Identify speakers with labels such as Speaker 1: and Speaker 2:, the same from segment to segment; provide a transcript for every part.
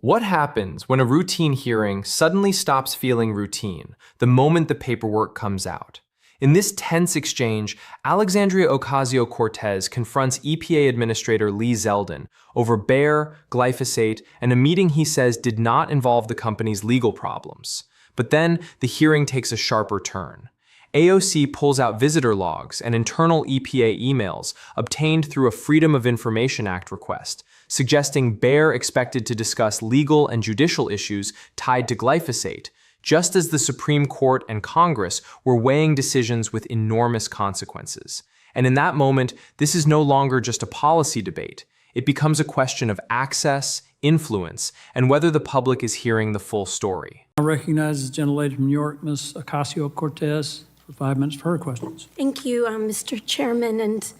Speaker 1: What happens when a routine hearing suddenly stops feeling routine the moment the paperwork comes out? In this tense exchange, Alexandria Ocasio Cortez confronts EPA Administrator Lee Zeldin over Bayer, glyphosate, and a meeting he says did not involve the company's legal problems. But then the hearing takes a sharper turn. AOC pulls out visitor logs and internal EPA emails obtained through a Freedom of Information Act request, suggesting Bayer expected to discuss legal and judicial issues tied to glyphosate, just as the Supreme Court and Congress were weighing decisions with enormous consequences. And in that moment, this is no longer just a policy debate. It becomes a question of access, influence, and whether the public is hearing the full story.
Speaker 2: I recognize the gentlelady from New York, Ms. Ocasio Cortez, for 5 minutes for her questions.
Speaker 3: Thank you, Mr. Chairman, and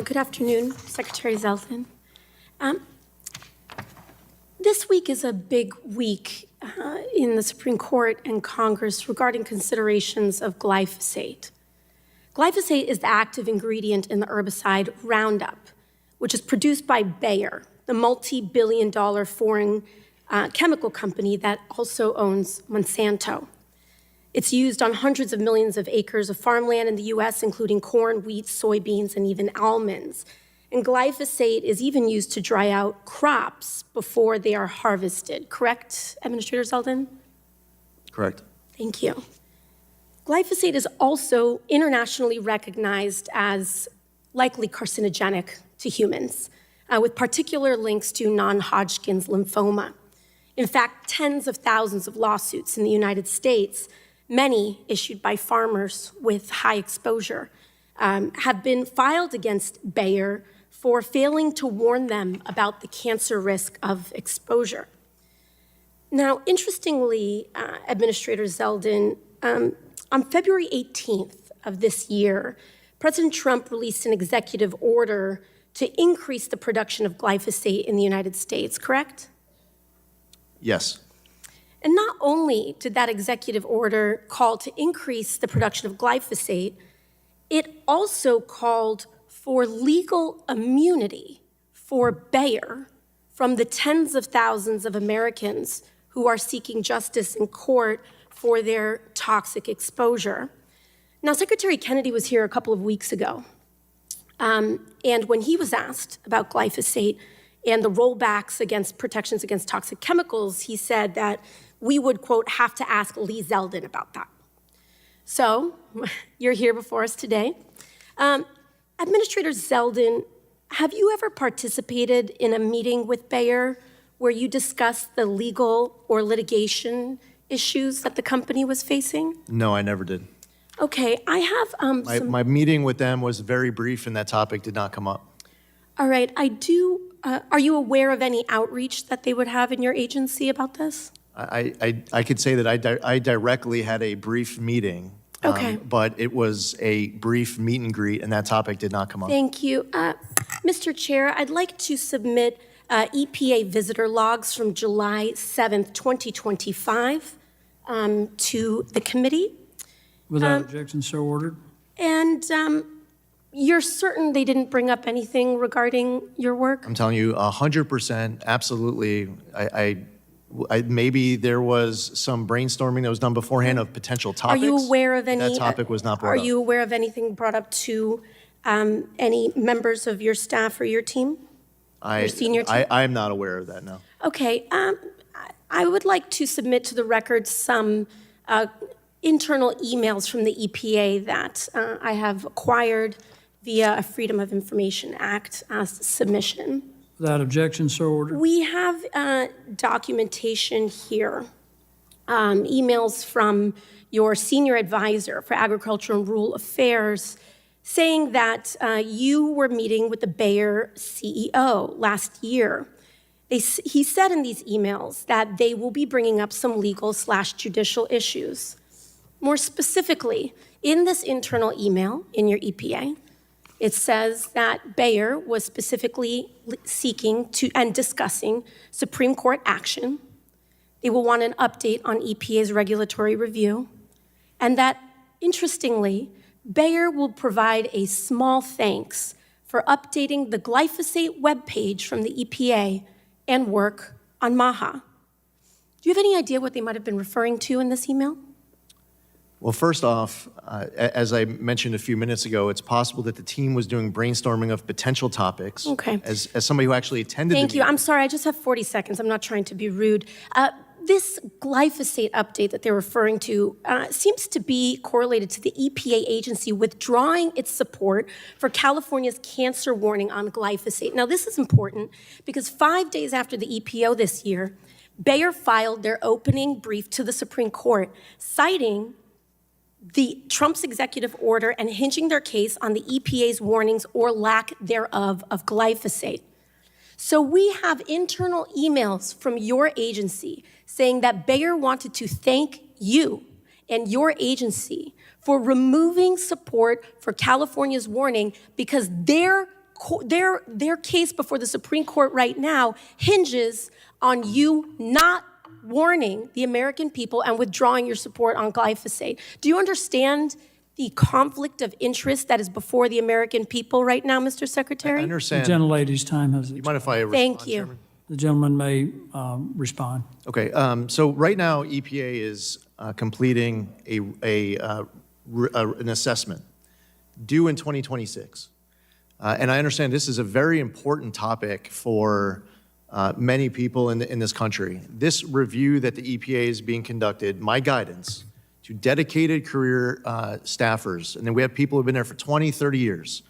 Speaker 3: good afternoon, Secretary Zeldin. This week is a big week in the Supreme Court and Congress regarding considerations of glyphosate. Glyphosate is the active ingredient in the herbicide Roundup, which is produced by Bayer, the multi-billion-dollar foreign chemical company that also owns Monsanto. It's used on hundreds of millions of acres of farmland in the U.S., including corn, wheat, soybeans, and even almonds. And glyphosate is even used to dry out crops before they are harvested. Correct, Administrator Zeldin?
Speaker 4: Correct.
Speaker 3: Thank you. Glyphosate is also internationally recognized as likely carcinogenic to humans, with particular links to non-Hodgkin's lymphoma. In fact, tens of thousands of lawsuits in the United States, many issued by farmers with high exposure, have been filed against Bayer for failing to warn them about the cancer risk of exposure. Now, interestingly, Administrator Zeldin, on February 18th of this year, President Trump released an executive order to increase the production of glyphosate in the United States, correct?
Speaker 4: Yes.
Speaker 3: And not only did that executive order call to increase the production of glyphosate, it also called for legal immunity for Bayer from the tens of thousands of Americans who are seeking justice in court for their toxic exposure. Now, Secretary Kennedy was here a couple of weeks ago, and when he was asked about glyphosate and the rollbacks against protections against toxic chemicals, he said that we would, quote, have to ask Lee Zeldin about that. So you're here before us today. Administrator Zeldin, have you ever participated in a meeting with Bayer where you discussed the legal or litigation issues that the company was facing?
Speaker 4: No, I never did.
Speaker 3: Okay, I have
Speaker 4: My meeting with them was very brief and that topic did not come up.
Speaker 3: All right, I do. Are you aware of any outreach that they would have in your agency about this?
Speaker 4: I could say that I directly had a brief meeting,
Speaker 3: Okay.
Speaker 4: But it was a brief meet and greet, and that topic did not come up.
Speaker 3: Thank you. Mr. Chair, I'd like to submit EPA visitor logs from July 7th, 2025 to the committee.
Speaker 2: Without objection, so ordered.
Speaker 3: And you're certain they didn't bring up anything regarding your work?
Speaker 4: I'm telling you, 100%, absolutely. Maybe there was some brainstorming that was done beforehand of potential topics.
Speaker 3: Are you aware of any?
Speaker 4: That topic was not brought up.
Speaker 3: Are you aware of anything brought up to any members of your staff or your team? Your senior team?
Speaker 4: I am not aware of that, no.
Speaker 3: Okay. I would like to submit to the record some internal emails from the EPA that I have acquired via a Freedom of Information Act submission.
Speaker 2: Without objection, so ordered.
Speaker 3: We have documentation here, emails from your senior advisor for Agriculture and Rural Affairs saying that you were meeting with the Bayer CEO last year. He said in these emails that they will be bringing up some legal/judicial issues. More specifically, in this internal email in your EPA, it says that Bayer was specifically seeking to and discussing Supreme Court action. They will want an update on EPA's regulatory review, and that, interestingly, Bayer will provide a small thanks for updating the glyphosate webpage from the EPA and work on MAHA. Do you have any idea what they might have been referring to in this email?
Speaker 4: Well, first off, as I mentioned a few minutes ago, it's possible that the team was doing brainstorming of potential topics.
Speaker 3: Okay.
Speaker 4: As somebody who actually attended
Speaker 3: Thank
Speaker 4: the
Speaker 3: you.
Speaker 4: meeting.
Speaker 3: I'm sorry, I just have 40 seconds. I'm not trying to be rude. This glyphosate update that they're referring to seems to be correlated to the EPA agency withdrawing its support for California's cancer warning on glyphosate. Now, this is important because 5 days after the EPO this year, Bayer filed their opening brief to the Supreme Court, citing Trump's executive order and hinging their case on the EPA's warnings or lack thereof of glyphosate. So we have internal emails from your agency saying that Bayer wanted to thank you and your agency for removing support for California's warning because their case before the Supreme Court right now hinges on you not warning the American people and withdrawing your support on glyphosate. Do you understand the conflict of interest that is before the American people right now, Mr. Secretary?
Speaker 4: I
Speaker 2: The
Speaker 4: understand.
Speaker 2: gentlelady's time has
Speaker 4: You
Speaker 2: expired.
Speaker 4: mind if I respond,
Speaker 3: Thank you.
Speaker 4: Chairman?
Speaker 2: The gentleman may respond.
Speaker 4: Okay, so right now, EPA is completing an assessment due in 2026. And I understand this is a very important topic for many people in this country. This review that the EPA is being conducted, my guidance to dedicated career staffers, and then we have people who've been there for 20, 30 years,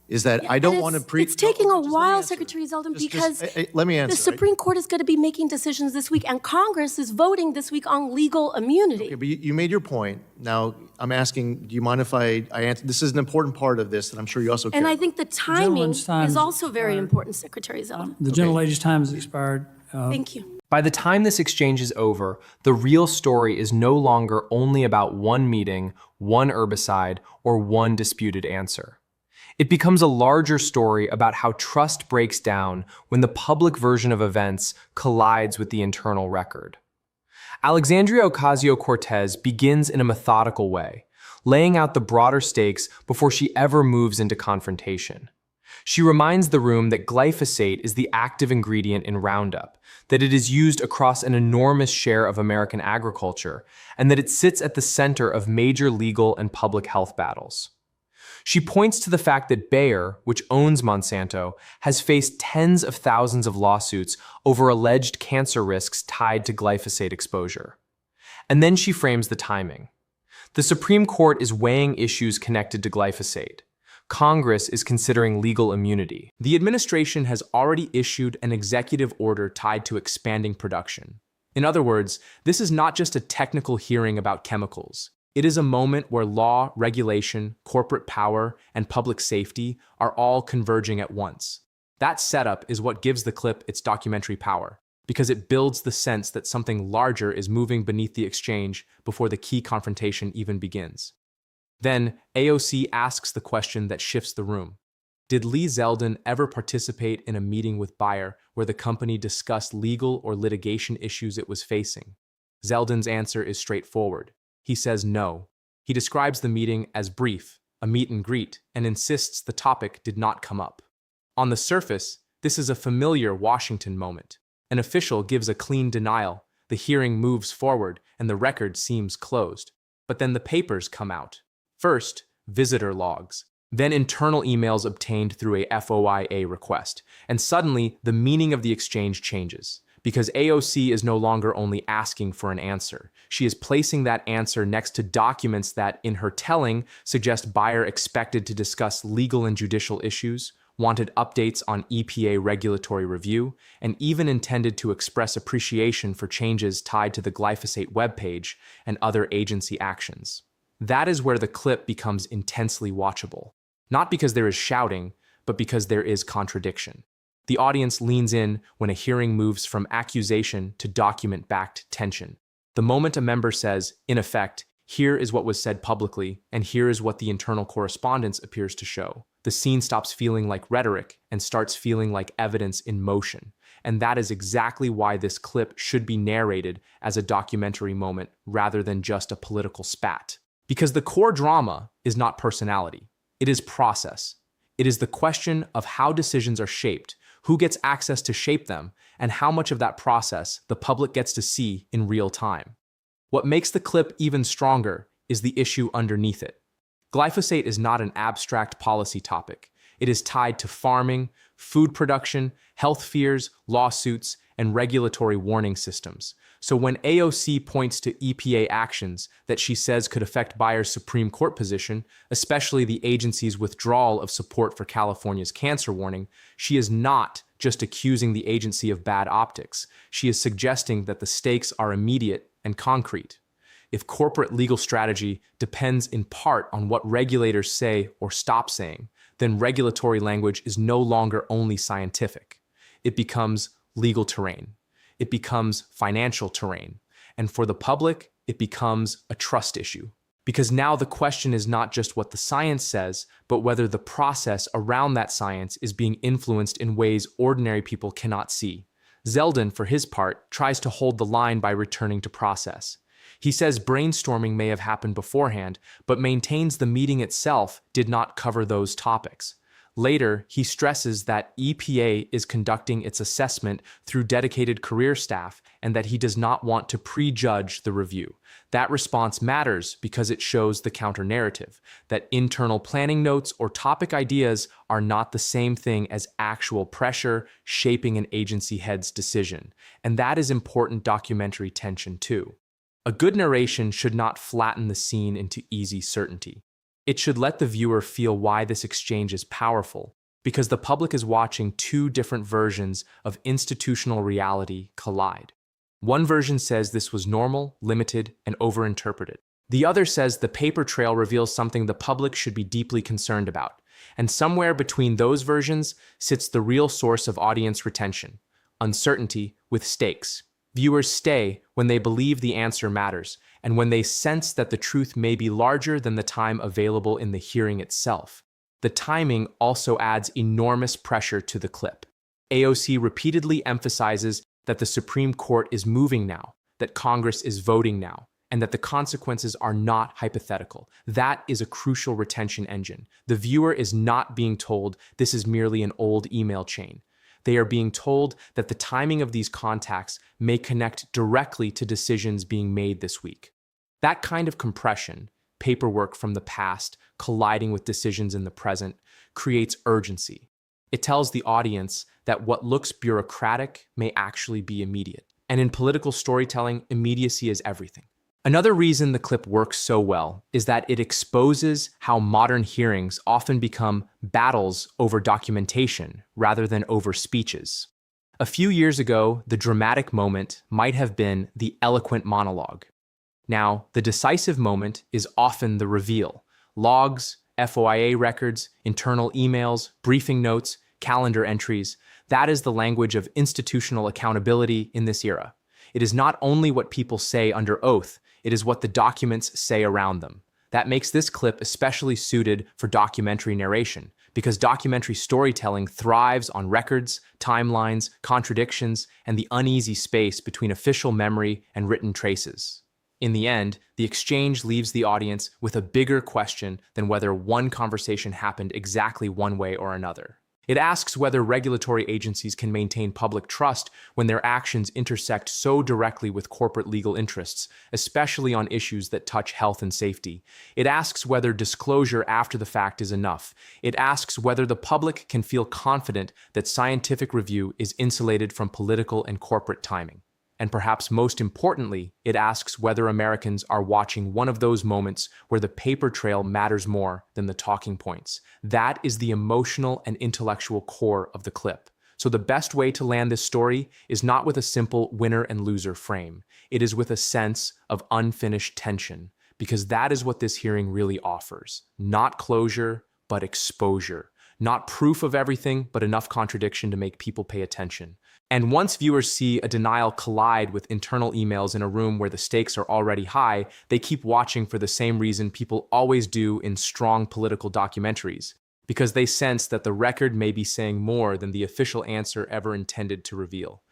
Speaker 4: is that I don't want to
Speaker 3: It's taking a
Speaker 4: just let me
Speaker 3: while,
Speaker 4: answer.
Speaker 3: Secretary Zeldin,
Speaker 4: Just-
Speaker 3: because
Speaker 4: let me answer.
Speaker 3: the Supreme Court is going to be making decisions this week, and Congress is voting this week on legal immunity.
Speaker 4: Okay, but you made your point. Now, I'm asking, do you mind if I answer? This is an important part of this that I'm sure you also care
Speaker 3: And I
Speaker 4: about.
Speaker 3: think the timing
Speaker 2: gentleman's time
Speaker 3: is
Speaker 2: has
Speaker 3: also very
Speaker 2: expired.
Speaker 3: important, Secretary Zeldin.
Speaker 2: The gentlelady's time has expired.
Speaker 3: Thank you.
Speaker 1: By the time this exchange is over, the real story is no longer only about one meeting, one herbicide, or one disputed answer. It becomes a larger story about how trust breaks down when the public version of events collides with the internal record. Alexandria Ocasio Cortez begins in a methodical way, laying out the broader stakes before she ever moves into confrontation. She reminds the room that glyphosate is the active ingredient in Roundup, that it is used across an enormous share of American agriculture, and that it sits at the center of major legal and public health battles. She points to the fact that Bayer, which owns Monsanto, has faced tens of thousands of lawsuits over alleged cancer risks tied to glyphosate exposure. And then she frames the timing. The Supreme Court is weighing issues connected to glyphosate. Congress is considering legal immunity. The administration has already issued an executive order tied to expanding production. In other words, this is not just a technical hearing about chemicals. It is a moment where law, regulation, corporate power, and public safety are all converging at once. That setup is what gives the clip its documentary power, because it builds the sense that something larger is moving beneath the exchange before the key confrontation even begins. Then, AOC asks the question that shifts the room. Did Lee Zeldin ever participate in a meeting with Bayer where the company discussed legal or litigation issues it was facing? Zeldin's answer is straightforward. He says no. He describes the meeting as brief, a meet and greet, and insists the topic did not come up. On the surface, this is a familiar Washington moment. An official gives a clean denial, the hearing moves forward, and the record seems closed. But then the papers come out. First, visitor logs, then internal emails obtained through a FOIA request, and suddenly the meaning of the exchange changes. Because AOC is no longer only asking for an answer. She is placing that answer next to documents that, in her telling, suggest Bayer expected to discuss legal and judicial issues, wanted updates on EPA regulatory review, and even intended to express appreciation for changes tied to the glyphosate webpage and other agency actions. That is where the clip becomes intensely watchable. Not because there is shouting, but because there is contradiction. The audience leans in when a hearing moves from accusation to document-backed tension. The moment a member says, in effect, here is what was said publicly, and here is what the internal correspondence appears to show, the scene stops feeling like rhetoric and starts feeling like evidence in motion. And that is exactly why this clip should be narrated as a documentary moment rather than just a political spat. Because the core drama is not personality. It is process. It is the question of how decisions are shaped, who gets access to shape them, and how much of that process the public gets to see in real time. What makes the clip even stronger is the issue underneath it. Glyphosate is not an abstract policy topic. It is tied to farming, food production, health fears, lawsuits, and regulatory warning systems. So when AOC points to EPA actions that she says could affect Bayer's Supreme Court position, especially the agency's withdrawal of support for California's cancer warning, she is not just accusing the agency of bad optics. She is suggesting that the stakes are immediate and concrete. If corporate legal strategy depends in part on what regulators say or stop saying, then regulatory language is no longer only scientific. It becomes legal terrain. It becomes financial terrain. And for the public, it becomes a trust issue. Because now the question is not just what the science says, but whether the process around that science is being influenced in ways ordinary people cannot see. Zeldin, for his part, tries to hold the line by returning to process. He says brainstorming may have happened beforehand, but maintains the meeting itself did not cover those topics. Later, he stresses that EPA is conducting its assessment through dedicated career staff and that he does not want to prejudge the review. That response matters because it shows the counter-narrative, that internal planning notes or topic ideas are not the same thing as actual pressure shaping an agency head's decision. And that is important documentary tension too. A good narration should not flatten the scene into easy certainty. It should let the viewer feel why this exchange is powerful, because the public is watching two different versions of institutional reality collide. One version says this was normal, limited, and overinterpreted. The other says the paper trail reveals something the public should be deeply concerned about. And somewhere between those versions sits the real source of audience retention: uncertainty with stakes. Viewers stay when they believe the answer matters, and when they sense that the truth may be larger than the time available in the hearing itself. The timing also adds enormous pressure to the clip. AOC repeatedly emphasizes that the Supreme Court is moving now, that Congress is voting now, and that the consequences are not hypothetical. That is a crucial retention engine. The viewer is not being told this is merely an old email chain. They are being told that the timing of these contacts may connect directly to decisions being made this week. That kind of compression, paperwork from the past colliding with decisions in the present, creates urgency. It tells the audience that what looks bureaucratic may actually be immediate. And in political storytelling, immediacy is everything. Another reason the clip works so well is that it exposes how modern hearings often become battles over documentation rather than over speeches. A few years ago, the dramatic moment might have been the eloquent monologue. Now, the decisive moment is often the reveal: logs, FOIA records, internal emails, briefing notes, calendar entries. That is the language of institutional accountability in this era. It is not only what people say under oath, it is what the documents say around them. That makes this clip especially suited for documentary narration, because documentary storytelling thrives on records, timelines, contradictions, and the uneasy space between official memory and written traces. In the end, the exchange leaves the audience with a bigger question than whether one conversation happened exactly one way or another. It asks whether regulatory agencies can maintain public trust when their actions intersect so directly with corporate legal interests, especially on issues that touch health and safety. It asks whether disclosure after the fact is enough. It asks whether the public can feel confident that scientific review is insulated from political and corporate timing. And perhaps most importantly, it asks whether Americans are watching one of those moments where the paper trail matters more than the talking points. That is the emotional and intellectual core of the clip. So the best way to land this story is not with a simple winner and loser frame. It is with a sense of unfinished tension, because that is what this hearing really offers. Not closure, but exposure. Not proof of everything, but enough contradiction to make people pay attention. And once viewers see a denial collide with internal emails in a room where the stakes are already high, they keep watching for the same reason people always do in strong political documentaries, because they sense that the record may be saying more than the official answer ever intended to reveal.